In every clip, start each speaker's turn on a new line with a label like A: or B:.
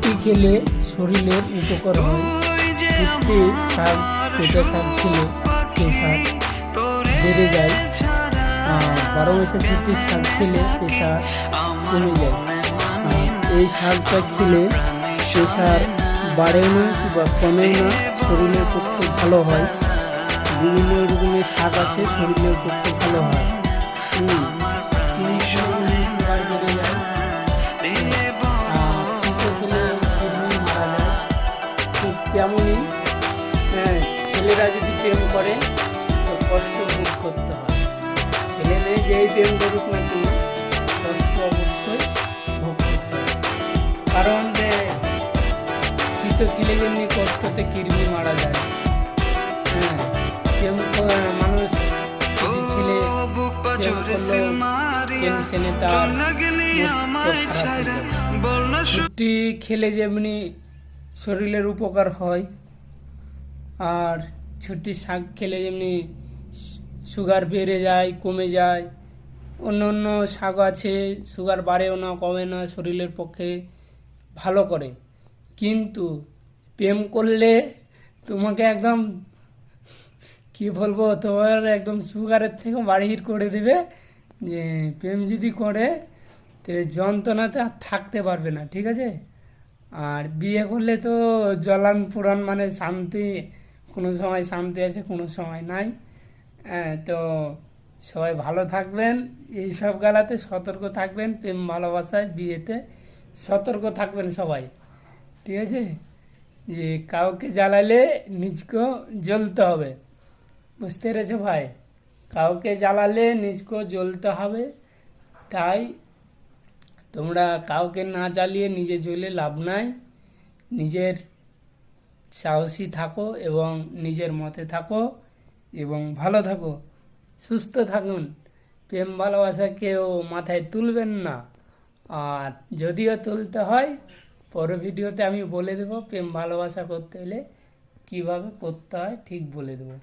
A: ফুটকি খেলে শরীরের উপকার হয়। ফুটকি শাক, পেঁপে শাক খেলে প্রেশার বেড়ে যায়। আর 12 মাসে ফুটকি শাক খেলে প্রেশার কমে যায়। আর এই শাকটা খেলে প্রেশার বাড়েও না কিংবা কমেও না, শরীরের পক্ষে ভালো হয়। বিভিন্ন রকমের শাক আছে, শরীরের পক্ষে ভালো হয়। বেড়ে যায়। আর তিতো খেলে কিডনি মারা যায়। ঠিক তেমনই ছেলেরা যদি প্রেম করে তো কষ্ট ভোগ করতে হয়। ছেলে মেয়ে যেই প্রেম করুক না কেন, কষ্ট অবশ্যই ভোগ করতে হয়। কারণ তিতো খেলে যেমনি কষ্টতে কিডনি মারা যায়। মানুষ ছেলে টেনশনে তার ফুটকি খেলে যেমনি শরীরের উপকার হয়, আর ছুটি শাক খেলে যেমনি সুগার বেড়ে যায়, কমে যায়। অন্য অন্য শাক আছে, সুগার বাড়েও না, কমে না, শরীরের পক্ষে ভালো করে। কিন্তু প্রেম করলে তোমাকে একদম কি বলবো, তোমার একদম সুগারের থেকে বাড়ির করে দেবে। যে প্রেম যদি করে তো যন্ত্রণাতে আর থাকতে পারবে না, ঠিক আছে। আর বিয়ে করলে তো জ্বলান পুরাণ, মানে শান্তি, কোনো সময় শান্তি আছে, কোনো সময় নাই। তো সবাই ভালো থাকবেন, এইসব গালাতে সতর্ক থাকবেন, প্রেম ভালোবাসায় বিয়েতে সতর্ক থাকবেন সবাই, ঠিক আছে। যে কাউকে জ্বালালে নিজকেও জ্বলতে হবে, বুঝতে পেরেছো ভাই। কাউকে জ্বালালে নিজকেও জ্বলতে হবে। তাই তোমরা কাউকে না জ্বালিয়ে নিজে জ্বলে লাভ নাই। নিজের সাহসী থাকো এবং নিজের মতে থাকো এবং ভালো থাকো, সুস্থ থাকুন। প্রেম ভালোবাসা কেউ মাথায় তুলবেন না। আর যদিও তুলতে হয়, পরে ভিডিওতে আমি বলে দেবো প্রেম ভালোবাসা করতে হলে কীভাবে করতে হয়, ঠিক বলে দেবো।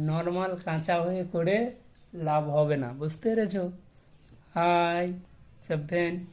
A: নর্মাল কাঁচা হয়ে করে লাভ হবে না, বুঝতে পেরেছো। Hi, it's a vent.